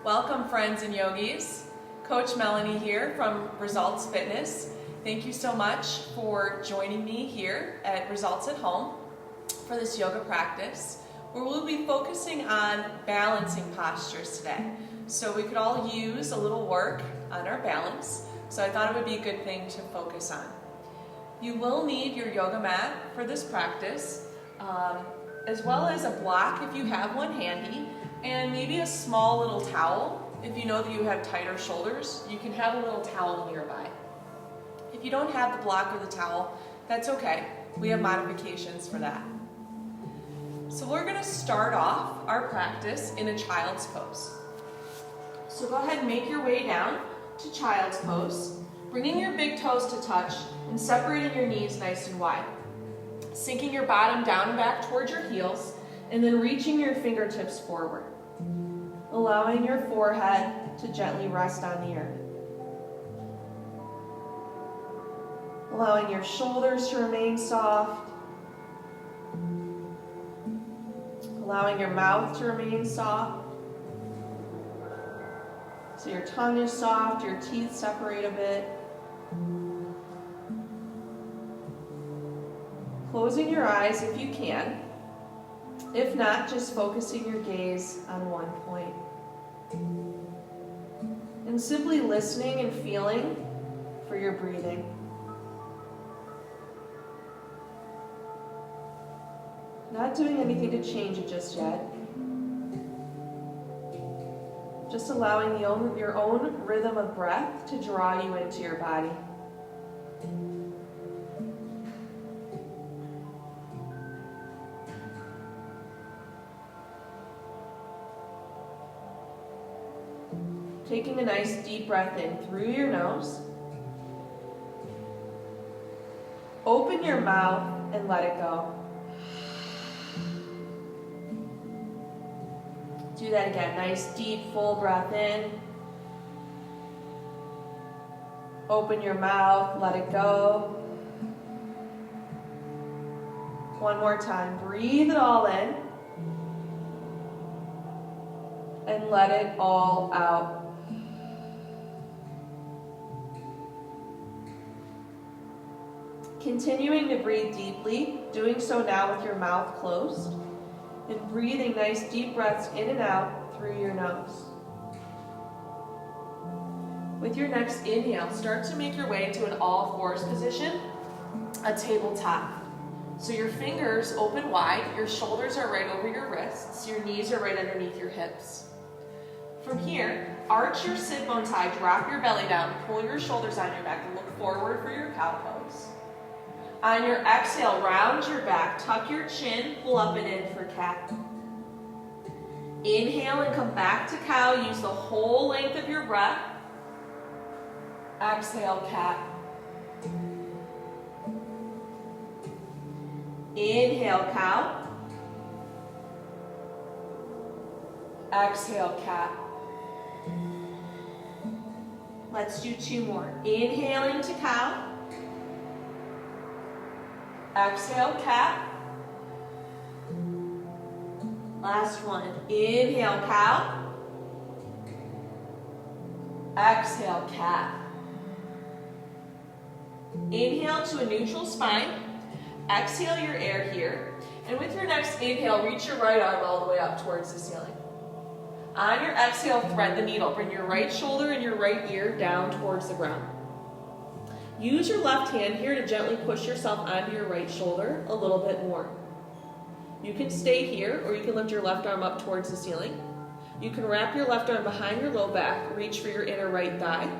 Welcome, friends and yogis. Coach Melanie here from Results Fitness. Thank you so much for joining me here at Results at Home for this yoga practice, where we'll be focusing on balancing postures today. So we could all use a little work on our balance, so I thought it would be a good thing to focus on. You will need your yoga mat for this practice, as well as a block if you have one handy, and maybe a small little towel. If you know that you have tighter shoulders, you can have a little towel nearby. If you don't have the block or the towel, that's okay. We have modifications for that. So we're going to start off our practice in a child's pose. So go ahead and make your way down to child's pose, bringing your big toes to touch and separating your knees nice and wide. Sinking your bottom down and back towards your heels, and then reaching your fingertips forward. Allowing your forehead to gently rest on the earth. Allowing your shoulders to remain soft. Allowing your mouth to remain soft. So your tongue is soft, your teeth separate a bit. Closing your eyes if you can. If not, just focusing your gaze on one point. And simply listening and feeling for your breathing. Not doing anything to change it just yet. Just allowing your own rhythm of breath to draw you into your body. Taking a nice deep breath in through your nose. Open your mouth and let it go. Do that again. Nice deep full breath in. Open your mouth, let it go. One more time. Breathe it all in. And let it all out. Continuing to breathe deeply, doing so now with your mouth closed, and breathing nice deep breaths in and out through your nose. With your next inhale, start to make your way into an all fours position, a tabletop. So your fingers open wide, your shoulders are right over your wrists, your knees are right underneath your hips. From here, arch your sit bones high, drop your belly down, pull your shoulders on your back, and look forward for your cow pose. On your exhale, round your back, tuck your chin, pull up and in for cat. Inhale and come back to cow. Use the whole length of your breath. Exhale, cat. Inhale, cow. Exhale, cat. Let's do two more. Inhaling to cow. Exhale, cat. Last one. Inhale, cow. Exhale, cat. Inhale to a neutral spine. Exhale your air here. And with your next inhale, reach your right arm all the way up towards the ceiling. On your exhale, thread the needle. Bring your right shoulder and your right ear down towards the ground. Use your left hand here to gently push yourself onto your right shoulder a little bit more. You can stay here, or you can lift your left arm up towards the ceiling. You can wrap your left arm behind your low back, reach for your inner right thigh.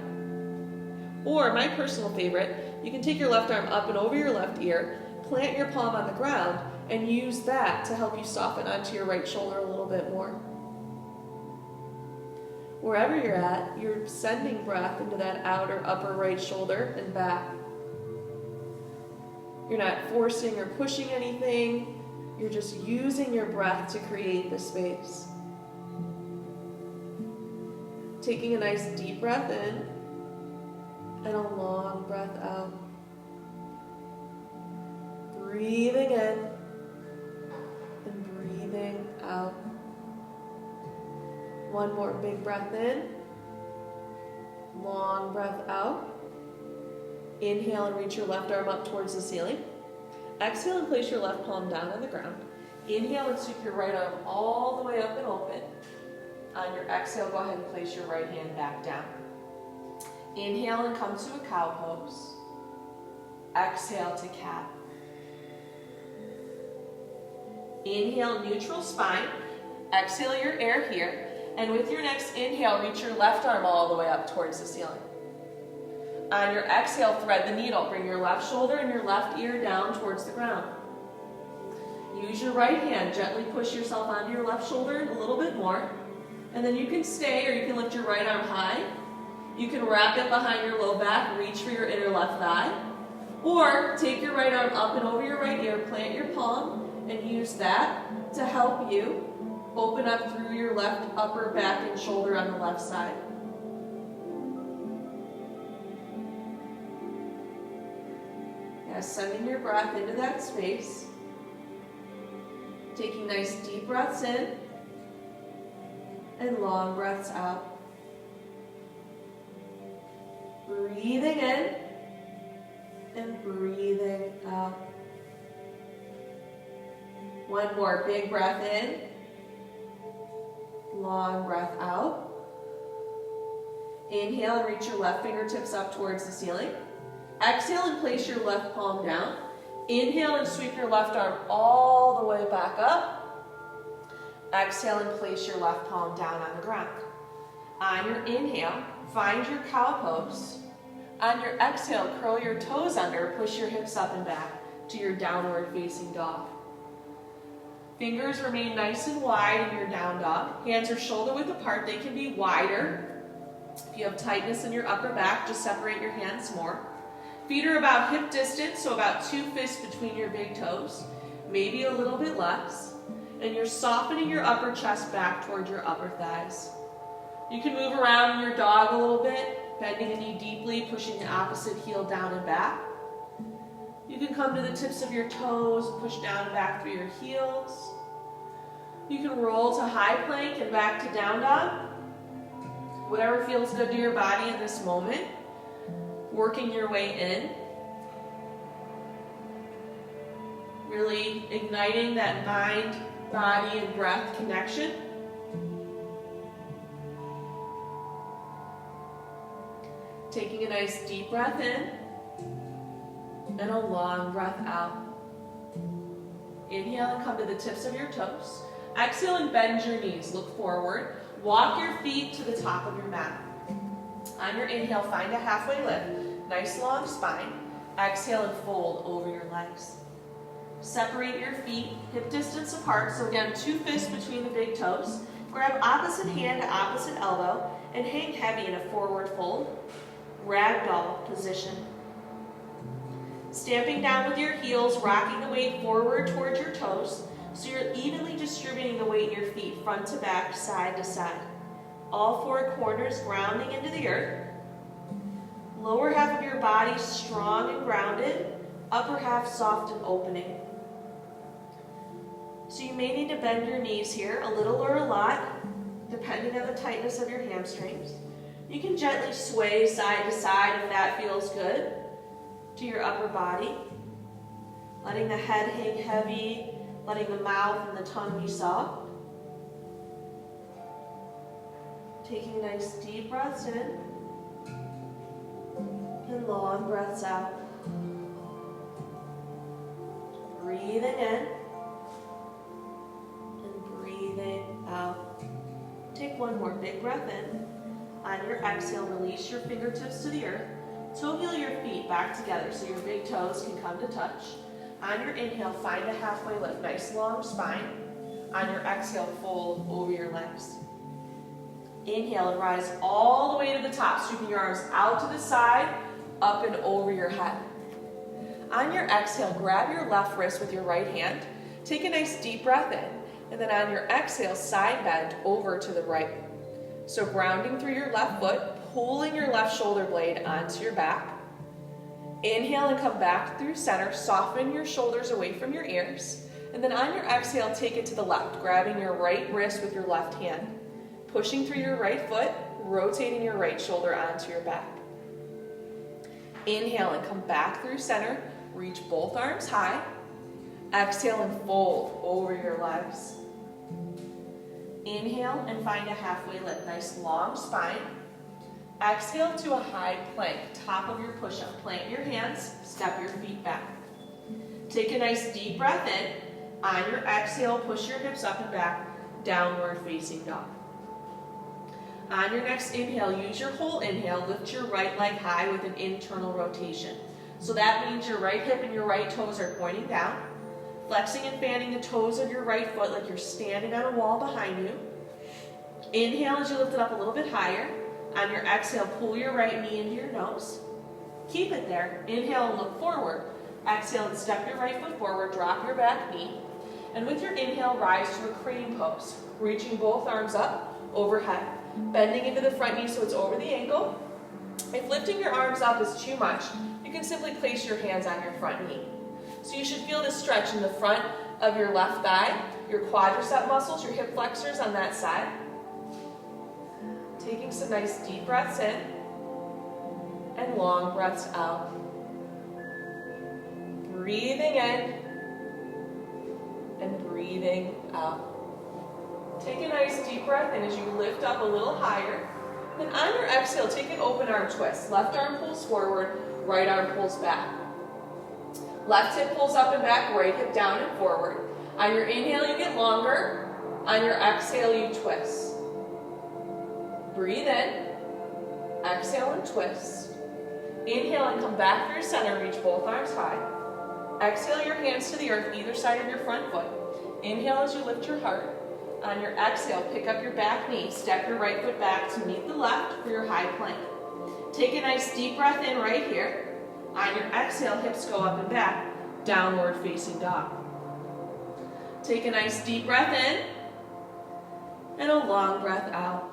Or, my personal favorite, you can take your left arm up and over your left ear, plant your palm on the ground, and use that to help you soften onto your right shoulder a little bit more. Wherever you're at, you're sending breath into that outer upper right shoulder and back. You're not forcing or pushing anything. You're just using your breath to create the space. Taking a nice deep breath in and a long breath out. Breathing in and breathing out. One more big breath in. Long breath out. Inhale and reach your left arm up towards the ceiling. Exhale and place your left palm down on the ground. Inhale and sweep your right arm all the way up and open. On your exhale, go ahead and place your right hand back down. Inhale and come to a cow pose. Exhale to cat. Inhale, neutral spine. Exhale your air here. And with your next inhale, reach your left arm all the way up towards the ceiling. On your exhale, thread the needle. Bring your left shoulder and your left ear down towards the ground. Use your right hand. Gently push yourself onto your left shoulder a little bit more. And then you can stay, or you can lift your right arm high. You can wrap it behind your low back, reach for your inner left thigh. Or take your right arm up and over your right ear, plant your palm, and use that to help you open up through your left upper back and shoulder on the left side. Now sending your breath into that space. Taking nice deep breaths in and long breaths out. Breathing in and breathing out. One more big breath in. Long breath out. Inhale and reach your left fingertips up towards the ceiling. Exhale and place your left palm down. Inhale and sweep your left arm all the way back up. Exhale and place your left palm down on the ground. On your inhale, find your cow pose. On your exhale, curl your toes under, push your hips up and back to your downward facing dog. Fingers remain nice and wide in your down dog. Hands are shoulder width apart. They can be wider. If you have tightness in your upper back, just separate your hands more. Feet are about hip distance, so about 2 fists between your big toes, maybe a little bit less. And you're softening your upper chest back towards your upper thighs. You can move around in your dog a little bit, bending the knee deeply, pushing the opposite heel down and back. You can come to the tips of your toes, push down and back through your heels. You can roll to high plank and back to down dog. Whatever feels good to your body in this moment. Working your way in. Really igniting that mind, body, and breath connection. Taking a nice deep breath in and a long breath out. Inhale and come to the tips of your toes. Exhale and bend your knees. Look forward. Walk your feet to the top of your mat. On your inhale, find a halfway lift. Nice long spine. Exhale and fold over your legs. Separate your feet hip distance apart. So again, 2 fists between the big toes. Grab opposite hand to opposite elbow and hang heavy in a forward fold. Ragdoll position. Stamping down with your heels, rocking the weight forward towards your toes. So you're evenly distributing the weight in your feet, front to back, side to side. All 4 corners grounding into the earth. Lower half of your body strong and grounded. Upper half soft and opening. So you may need to bend your knees here, a little or a lot, depending on the tightness of your hamstrings. You can gently sway side to side if that feels good to your upper body. Letting the head hang heavy, letting the mouth and the tongue be soft. Taking nice deep breaths in and long breaths out. Breathing in and breathing out. Take one more big breath in. On your exhale, release your fingertips to the earth. Toe heel your feet back together so your big toes can come to touch. On your inhale, find a halfway lift. Nice long spine. On your exhale, fold over your legs. Inhale and rise all the way to the top, sweeping your arms out to the side, up and over your head. On your exhale, grab your left wrist with your right hand. Take a nice deep breath in. And then on your exhale, side bend over to the right. So grounding through your left foot, pulling your left shoulder blade onto your back. Inhale and come back through center, soften your shoulders away from your ears. And then on your exhale, take it to the left, grabbing your right wrist with your left hand. Pushing through your right foot, rotating your right shoulder onto your back. Inhale and come back through center. Reach both arms high. Exhale and fold over your legs. Inhale and find a halfway lift. Nice long spine. Exhale to a high plank. Top of your push-up. Plant your hands. Step your feet back. Take a nice deep breath in. On your exhale, push your hips up and back. Downward facing dog. On your next inhale, use your whole inhale. Lift your right leg high with an internal rotation. So that means your right hip and your right toes are pointing down. Flexing and fanning the toes of your right foot like you're standing on a wall behind you. Inhale as you lift it up a little bit higher. On your exhale, pull your right knee into your nose. Keep it there. Inhale and look forward. Exhale and step your right foot forward. Drop your back knee. And with your inhale, rise to a crane pose. Reaching both arms up overhead. Bending into the front knee so it's over the ankle. If lifting your arms up is too much, you can simply place your hands on your front knee. So you should feel this stretch in the front of your left thigh, your quadricep muscles, your hip flexors on that side. Taking some nice deep breaths in and long breaths out. Breathing in and breathing out. Take a nice deep breath in as you lift up a little higher. Then on your exhale, take an open arm twist. Left arm pulls forward, right arm pulls back. Left hip pulls up and back, right hip down and forward. On your inhale, you get longer. On your exhale, you twist. Breathe in. Exhale and twist. Inhale and come back through center. Reach both arms high. Exhale your hands to the earth, either side of your front foot. Inhale as you lift your heart. On your exhale, pick up your back knee. Step your right foot back to meet the left for your high plank. Take a nice deep breath in right here. On your exhale, hips go up and back. Downward facing dog. Take a nice deep breath in and a long breath out.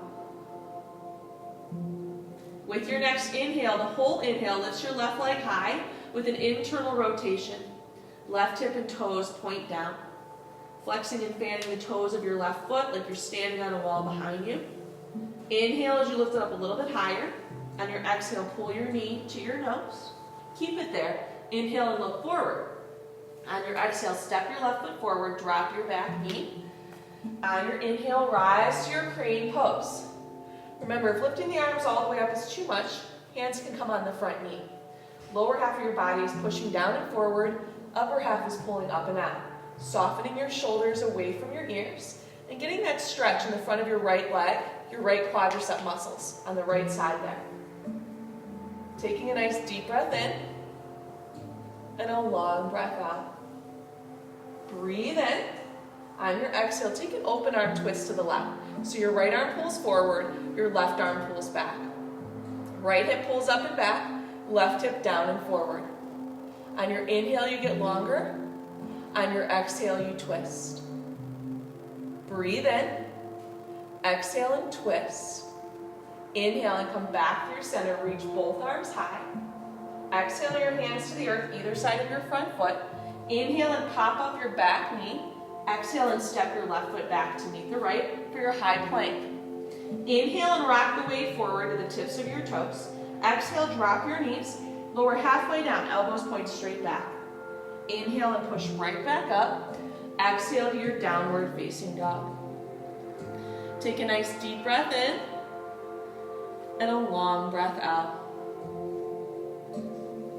With your next inhale, the whole inhale, lift your left leg high with an internal rotation. Left hip and toes point down. Flexing and fanning the toes of your left foot like you're standing on a wall behind you. Inhale as you lift it up a little bit higher. On your exhale, pull your knee to your nose. Keep it there. Inhale and look forward. On your exhale, step your left foot forward, drop your back knee. On your inhale, rise to your crane pose. Remember, if lifting the arms all the way up is too much, hands can come on the front knee. Lower half of your body is pushing down and forward, upper half is pulling up and out. Softening your shoulders away from your ears and getting that stretch in the front of your right leg, your right quadricep muscles on the right side there. Taking a nice deep breath in and a long breath out. Breathe in. On your exhale, take an open arm twist to the left. So your right arm pulls forward, your left arm pulls back. Right hip pulls up and back, left hip down and forward. On your inhale, you get longer. On your exhale, you twist. Breathe in. Exhale and twist. Inhale and come back through center. Reach both arms high. Exhale your hands to the earth, either side of your front foot. Inhale and pop up your back knee. Exhale and step your left foot back to meet the right for your high plank. Inhale and rock the weight forward to the tips of your toes. Exhale, drop your knees. Lower halfway down, elbows point straight back. Inhale and push right back up. Exhale to your downward facing dog. Take a nice deep breath in and a long breath out.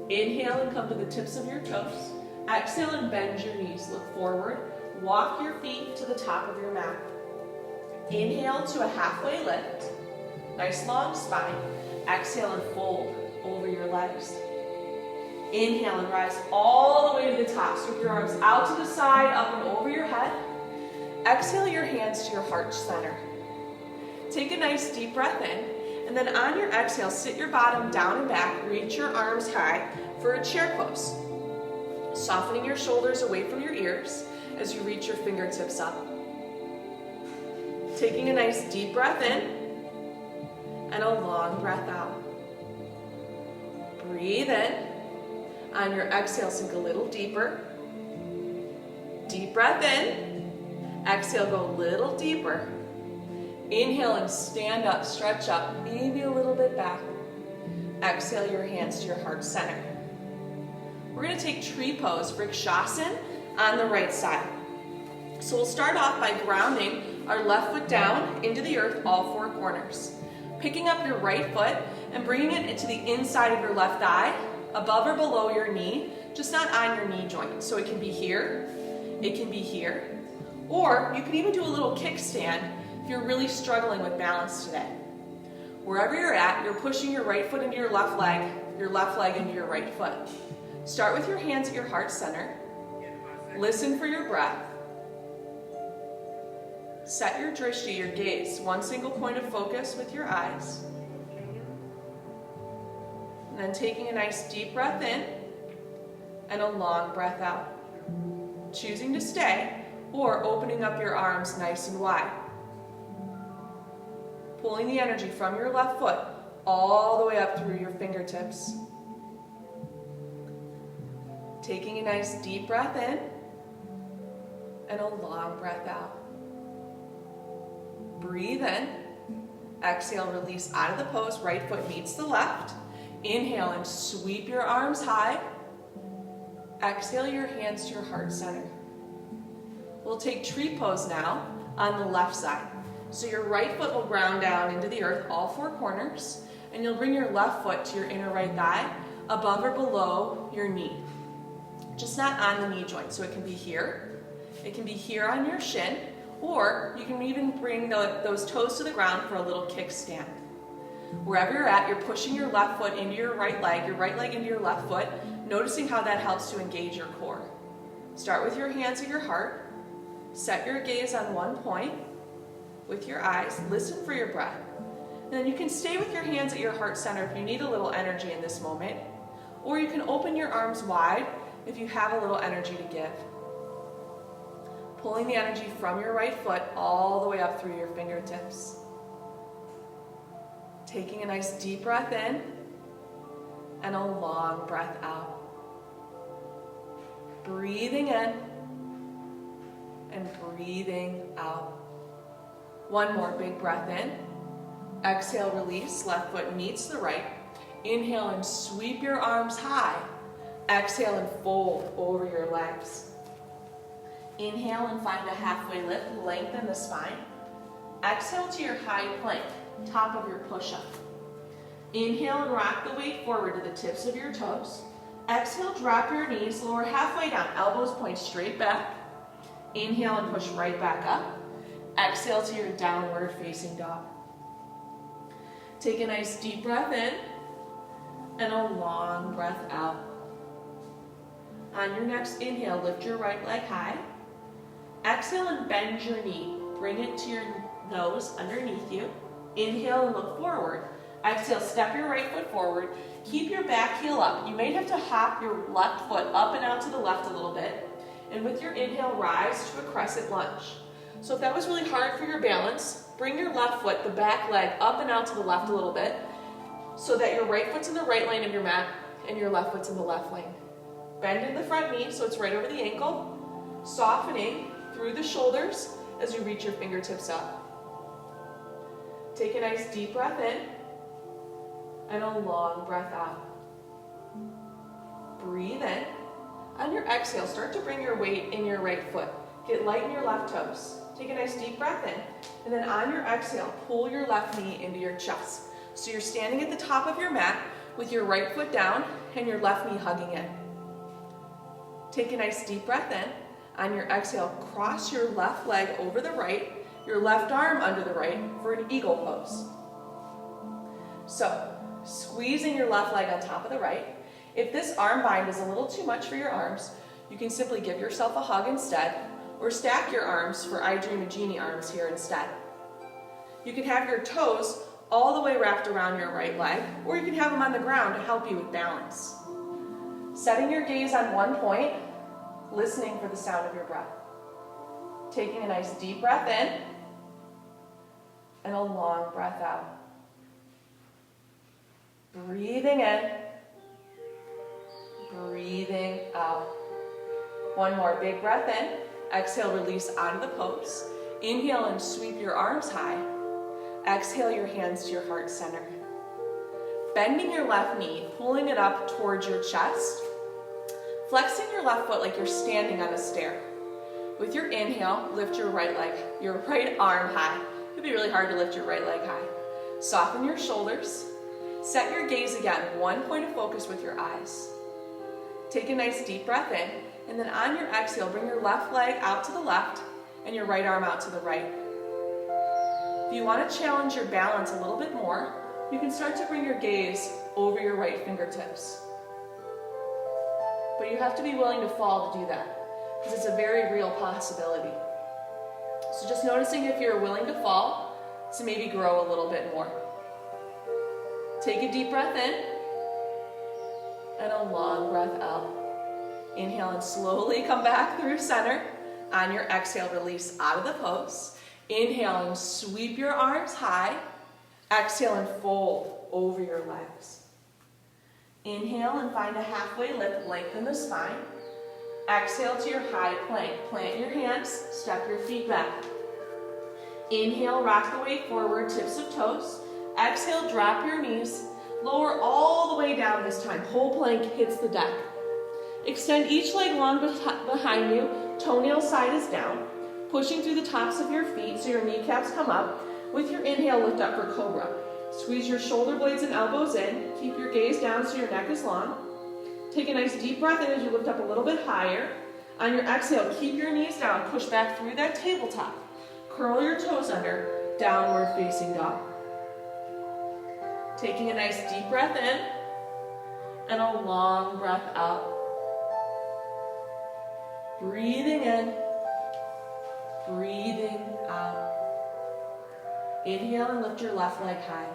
Inhale and come to the tips of your toes. Exhale and bend your knees. Look forward. Walk your feet to the top of your mat. Inhale to a halfway lift. Nice long spine. Exhale and fold over your legs. Inhale and rise all the way to the top. Sweep your arms out to the side, up and over your head. Exhale your hands to your heart center. Take a nice deep breath in, and then on your exhale, sit your bottom down and back. Reach your arms high for a chair pose. Softening your shoulders away from your ears as you reach your fingertips up. Taking a nice deep breath in and a long breath out. Breathe in. On your exhale, sink a little deeper. Deep breath in. Exhale, go a little deeper. Inhale and stand up, stretch up, maybe a little bit back. Exhale your hands to your heart center. We're going to take tree pose, Vrikshasana, on the right side. So we'll start off by grounding our left foot down into the earth, all four corners. Picking up your right foot and bringing it into the inside of your left thigh, above or below your knee, just not on your knee joint. So it can be here, it can be here, or you can even do a little kickstand if you're really struggling with balance today. Wherever you're at, you're pushing your right foot into your left leg into your right foot. Start with your hands at your heart center. Listen for your breath. Set your drishti, your gaze, one single point of focus with your eyes. And then taking a nice deep breath in and a long breath out. Choosing to stay or opening up your arms nice and wide. Pulling the energy from your left foot all the way up through your fingertips. Taking a nice deep breath in and a long breath out. Breathe in. Exhale, release out of the pose. Right foot meets the left. Inhale and sweep your arms high. Exhale your hands to your heart center. We'll take tree pose now on the left side. So your right foot will ground down into the earth, all four corners, and you'll bring your left foot to your inner right thigh, above or below your knee. Just not on the knee joint, so it can be here. It can be here on your shin, or you can even bring those toes to the ground for a little kickstand. Wherever you're at, you're pushing your left foot into your right leg into your left foot, noticing how that helps to engage your core. Start with your hands at your heart. Set your gaze on one point with your eyes. Listen for your breath. And then you can stay with your hands at your heart center if you need a little energy in this moment, or you can open your arms wide if you have a little energy to give. Pulling the energy from your right foot all the way up through your fingertips. Taking a nice deep breath in and a long breath out. Breathing in and breathing out. One more big breath in. Exhale, release. Left foot meets the right. Inhale and sweep your arms high. Exhale and fold over your legs. Inhale and find a halfway lift. Lengthen the spine. Exhale to your high plank, top of your push-up. Inhale and rock the weight forward to the tips of your toes. Exhale, drop your knees, lower halfway down, elbows point straight back. Inhale and push right back up. Exhale to your downward facing dog. Take a nice deep breath in and a long breath out. On your next inhale, lift your right leg high. Exhale and bend your knee. Bring it to your nose underneath you. Inhale and look forward. Exhale, step your right foot forward. Keep your back heel up. You may have to hop your left foot up and out to the left a little bit. And with your inhale, rise to a crescent lunge. So if that was really hard for your balance, bring your left foot, the back leg, up and out to the left a little bit so that your right foot's in the right lane of your mat and your left foot's in the left lane. Bend in the front knee so it's right over the ankle, softening through the shoulders as you reach your fingertips up. Take a nice deep breath in and a long breath out. Breathe in. On your exhale, start to bring your weight in your right foot. Get light in your left toes. Take a nice deep breath in. And then on your exhale, pull your left knee into your chest. So you're standing at the top of your mat with your right foot down and your left knee hugging in. Take a nice deep breath in. On your exhale, cross your left leg over the right, your left arm under the right for an eagle pose. So, squeezing your left leg on top of the right. If this arm bind is a little too much for your arms, you can simply give yourself a hug instead, or stack your arms for I Dream a Genie arms here instead. You can have your toes all the way wrapped around your right leg, or you can have them on the ground to help you with balance. Setting your gaze on one point, listening for the sound of your breath. Taking a nice deep breath in, and a long breath out. Breathing in, breathing out. One more big breath in. Exhale, release out of the pose. Inhale and sweep your arms high. Exhale your hands to your heart center. Bending your left knee, pulling it up towards your chest. Flexing your left foot like you're standing on a stair. With your inhale, lift your right leg, your right arm high. It could be really hard to lift your right leg high. Soften your shoulders. Set your gaze again, one point of focus with your eyes. Take a nice deep breath in, and then on your exhale, bring your left leg out to the left and your right arm out to the right. If you want to challenge your balance a little bit more, you can start to bring your gaze over your right fingertips. But you have to be willing to fall to do that, because it's a very real possibility. So just noticing if you're willing to fall, to maybe grow a little bit more. Take a deep breath in, and a long breath out. Inhale and slowly come back through center. On your exhale, release out of the pose. Inhale and sweep your arms high. Exhale and fold over your legs. Inhale and find a halfway lift, lengthen the spine. Exhale to your high plank. Plant your hands, step your feet back. Inhale, rock the weight forward, tips of toes. Exhale, drop your knees. Lower all the way down this time. Whole plank hits the deck. Extend each leg long behind you. Toenail side is down. Pushing through the tops of your feet so your kneecaps come up. With your inhale, lift up for cobra. Squeeze your shoulder blades and elbows in. Keep your gaze down so your neck is long. Take a nice deep breath in as you lift up a little bit higher. On your exhale, keep your knees down. Push back through that tabletop. Curl your toes under. Downward facing dog. Taking a nice deep breath in and a long breath out. Breathing in, breathing out. Inhale and lift your left leg high.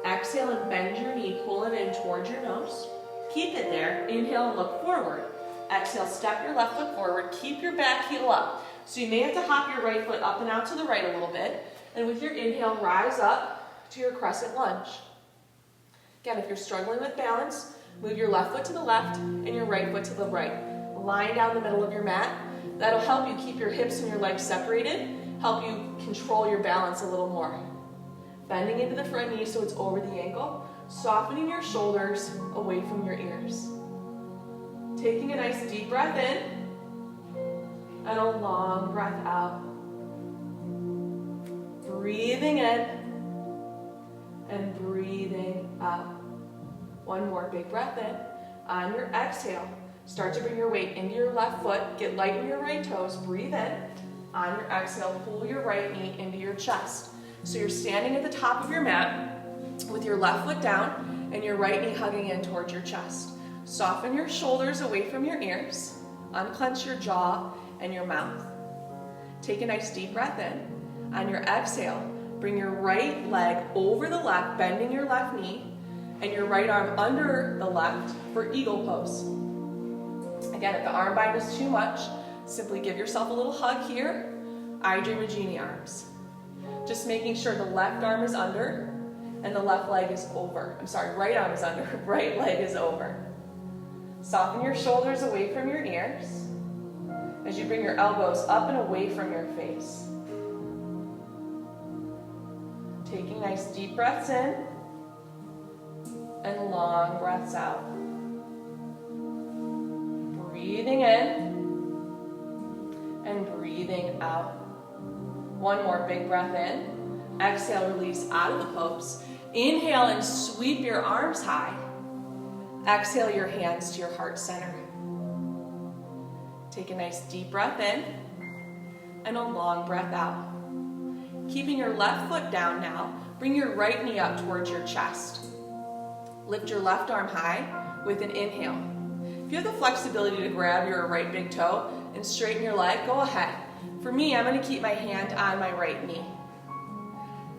Exhale and bend your knee, pull it in towards your nose. Keep it there. Inhale and look forward. Exhale, step your left foot forward. Keep your back heel up. So you may have to hop your right foot up and out to the right a little bit. And with your inhale, rise up to your crescent lunge. Again, if you're struggling with balance, move your left foot to the left and your right foot to the right. Line down the middle of your mat. That'll help you keep your hips and your legs separated, help you control your balance a little more. Bending into the front knee so it's over the ankle, softening your shoulders away from your ears. Taking a nice deep breath in and a long breath out. Breathing in and breathing out. One more big breath in. On your exhale, start to bring your weight into your left foot. Get light in your right toes. Breathe in. On your exhale, pull your right knee into your chest. So you're standing at the top of your mat with your left foot down and your right knee hugging in towards your chest. Soften your shoulders away from your ears. Unclench your jaw and your mouth. Take a nice deep breath in. On your exhale, bring your right leg over the left, bending your left knee, and your right arm under the left for eagle pose. Again, if the arm bind is too much, simply give yourself a little hug here. I Dream of Jeannie arms. Just making sure the left arm is under and the left leg is over. Right arm is under, right leg is over. Soften your shoulders away from your ears as you bring your elbows up and away from your face. Taking nice deep breaths in and long breaths out. Breathing in and breathing out. One more big breath in. Exhale, release out of the pose. Inhale and sweep your arms high. Exhale your hands to your heart center. Take a nice deep breath in and a long breath out. Keeping your left foot down now, bring your right knee up towards your chest. Lift your left arm high with an inhale. If you have the flexibility to grab your right big toe and straighten your leg, go ahead. For me, I'm going to keep my hand on my right knee.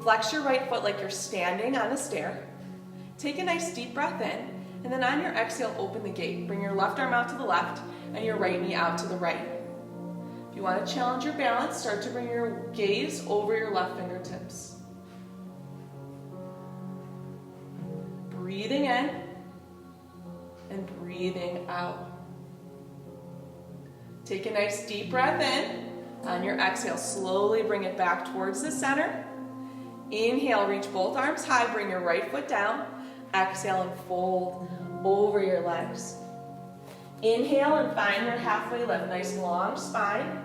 Flex your right foot like you're standing on a stair. Take a nice deep breath in, and then on your exhale, open the gate. Bring your left arm out to the left and your right knee out to the right. If you want to challenge your balance, start to bring your gaze over your left fingertips. Breathing in and breathing out. Take a nice deep breath in. On your exhale, slowly bring it back towards the center. Inhale, reach both arms high, bring your right foot down. Exhale and fold over your legs. Inhale and find your halfway lift, nice long spine.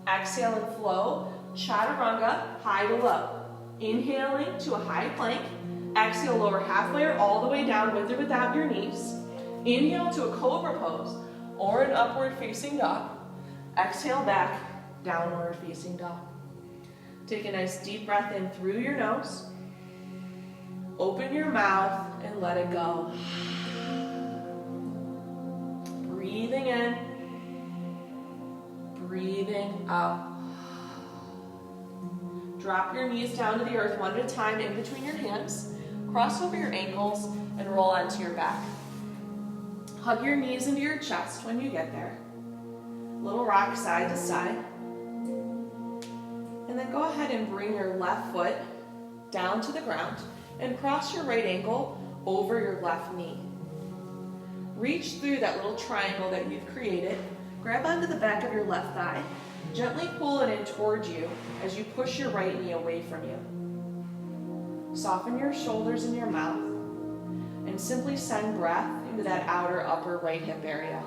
Exhale and flow, chaturanga, high to low. Inhaling to a high plank. Exhale, lower halfway or all the way down with or without your knees. Inhale to a cobra pose or an upward facing dog. Exhale back, downward facing dog. Take a nice deep breath in through your nose. Open your mouth and let it go. Breathing in, breathing out. Drop your knees down to the earth one at a time in between your hands. Cross over your ankles and roll onto your back. Hug your knees into your chest when you get there. Little rock side to side. And then go ahead and bring your left foot down to the ground and cross your right ankle over your left knee. Reach through that little triangle that you've created. Grab onto the back of your left thigh. Gently pull it in towards you as you push your right knee away from you. Soften your shoulders and your mouth and simply send breath into that outer upper right hip area.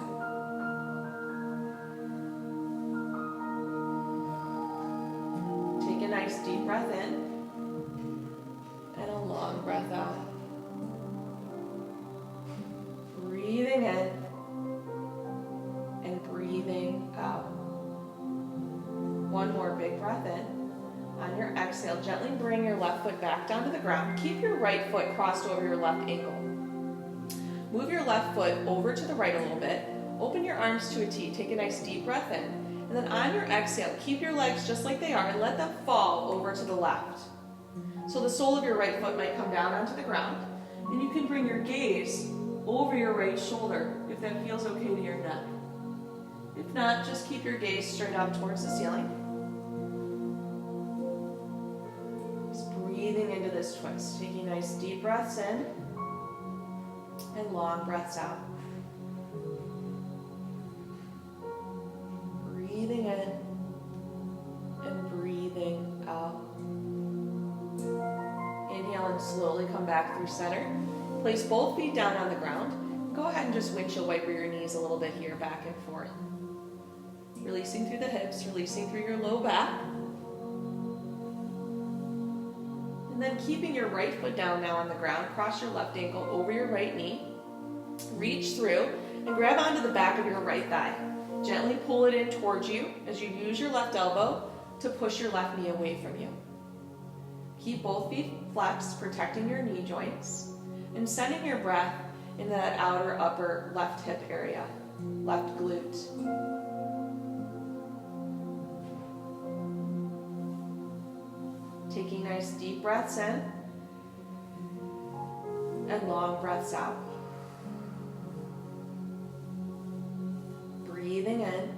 Take a nice deep breath in and a long breath out. Breathing in and breathing out. One more big breath in. On your exhale, gently bring your left foot back down to the ground. Keep your right foot crossed over your left ankle. Move your left foot over to the right a little bit. Open your arms to a T. Take a nice deep breath in. And then on your exhale, keep your legs just like they are and let them fall over to the left. So the sole of your right foot might come down onto the ground. And you can bring your gaze over your right shoulder if that feels okay to your neck. If not, just keep your gaze straight up towards the ceiling. Breathing into this twist, taking nice deep breaths in and long breaths out. Breathing in and breathing out. Inhale and slowly come back through center. Place both feet down on the ground. Go ahead and just windshield wiper your knees a little bit here, back and forth. Releasing through the hips, releasing through your low back. And then keeping your right foot down now on the ground, cross your left ankle over your right knee. Reach through and grab onto the back of your right thigh. Gently pull it in towards you as you use your left elbow to push your left knee away from you. Keep both feet flexed, protecting your knee joints, and sending your breath into that outer upper left hip area, left glute. Taking nice deep breaths in and long breaths out. Breathing in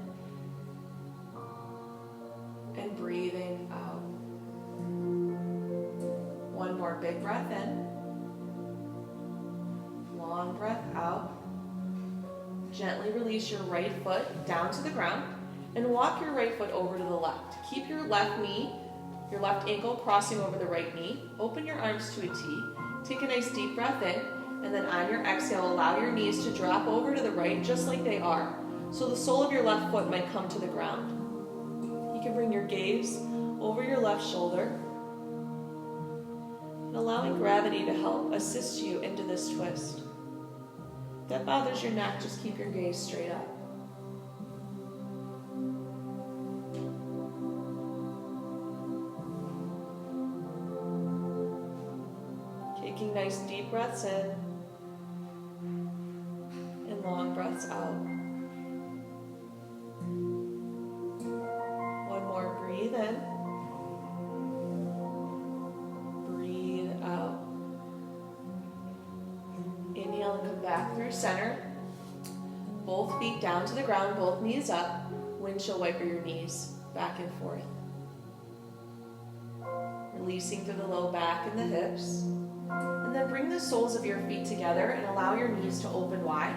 and breathing out. One more big breath in. Long breath out. Gently release your right foot down to the ground and walk your right foot over to the left. Keep your left knee, your left ankle crossing over the right knee. Open your arms to a T. Take a nice deep breath in, and then on your exhale, allow your knees to drop over to the right just like they are. So the sole of your left foot might come to the ground. You can bring your gaze over your left shoulder, and allowing gravity to help assist you into this twist. If that bothers your neck, just keep your gaze straight up. Taking nice deep breaths in and long breaths out. One more, breathe in. Breathe out. Inhale and come back through center. Both feet down to the ground, both knees up. Windshield wiper your knees back and forth. Releasing through the low back and the hips. And then bring the soles of your feet together and allow your knees to open wide.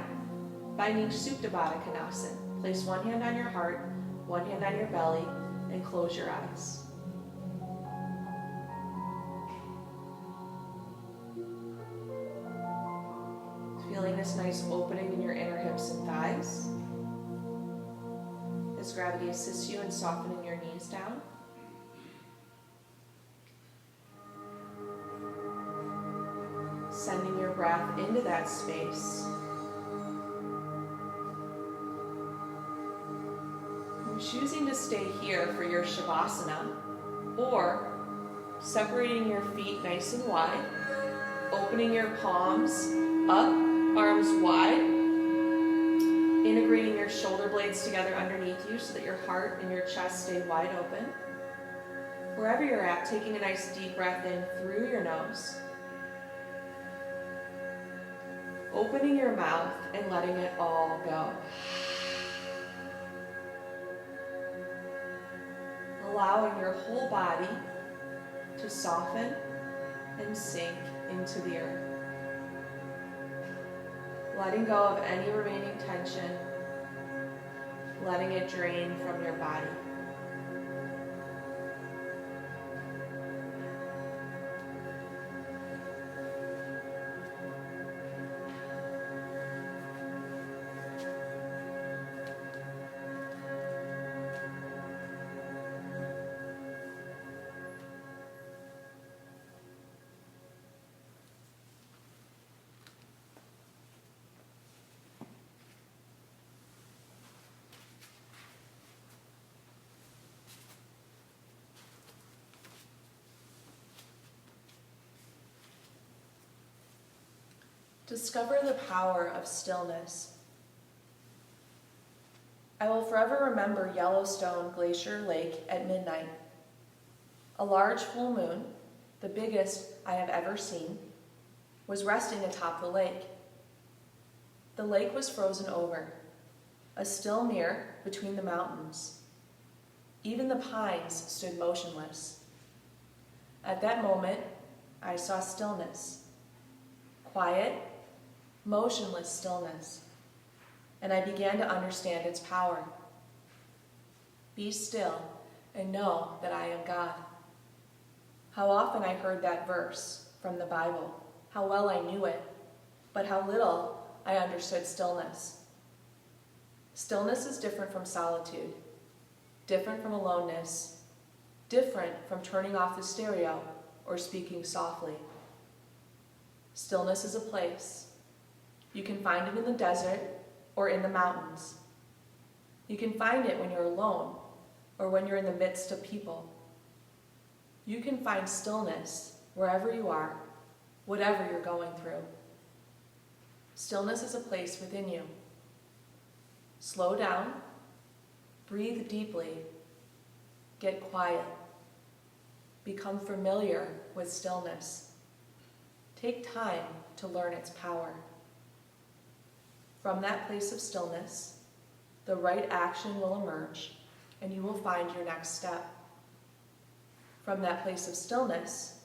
Finding Supta Baddha Konasana. Place one hand on your heart, one hand on your belly, and close your eyes. this nice opening in your inner hips and thighs as gravity assists you in softening your knees down. Sending your breath into that space. And choosing to stay here for your Shavasana, or separating your feet nice and wide, opening your palms up, arms wide, integrating your shoulder blades together underneath you so that your heart and your chest stay wide open. Wherever you're at, taking a nice deep breath in through your nose, opening your mouth and letting it all go. Allowing your whole body to soften and sink into the earth. Letting go of any remaining tension, letting it drain from your body. Discover the power of stillness. I will forever remember Yellowstone Glacier Lake at midnight. A large full moon, the biggest I have ever seen, was resting atop the lake. The lake was frozen over, a still mirror between the mountains. Even the pines stood motionless. At that moment, I saw stillness. Quiet, motionless stillness, and I began to understand its power. Be still and know that I am God. How often I heard that verse from the Bible, how well I knew it, but how little I understood stillness. Stillness is different from solitude, different from aloneness, different from turning off the stereo or speaking softly. Stillness is a place. You can find it in the desert or in the mountains. You can find it when you're alone or when you're in the midst of people. You can find stillness wherever you are, whatever you're going through. Stillness is a place within you. Slow down, breathe deeply, get quiet, become familiar with stillness. Take time to learn its power. From that place of stillness, the right action will emerge, and you will find your next step. From that place of stillness,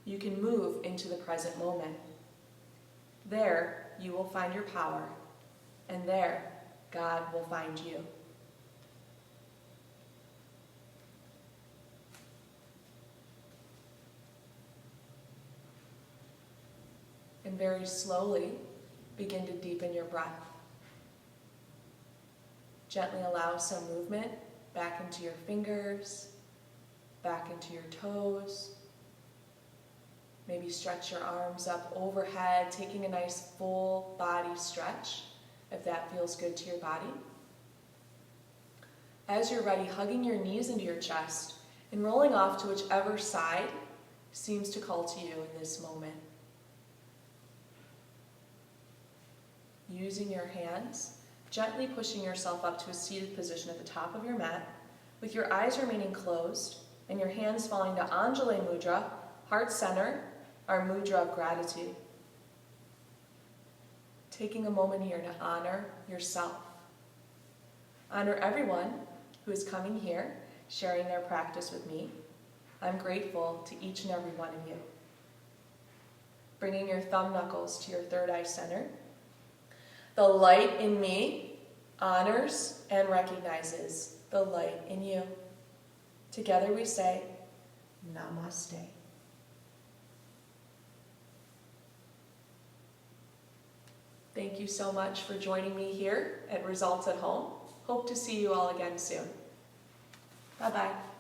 you can move into the present moment. There, you will find your power, and there, God will find you. And very slowly, begin to deepen your breath. Gently allow some movement back into your fingers, back into your toes. Maybe stretch your arms up overhead, taking a nice full body stretch, if that feels good to your body. As you're ready, hugging your knees into your chest and rolling off to whichever side seems to call to you in this moment. Using your hands, gently pushing yourself up to a seated position at the top of your mat, with your eyes remaining closed and your hands falling to Anjali Mudra, heart center, our mudra of gratitude. Taking a moment here to honor yourself. Honor everyone who is coming here, sharing their practice with me. I'm grateful to each and every one of you. Bringing your thumb knuckles to your third eye center. The light in me honors and recognizes the light in you. Together we say, Namaste. Thank you so much for joining me here at Results at Home. Hope to see you all again soon. Bye-bye.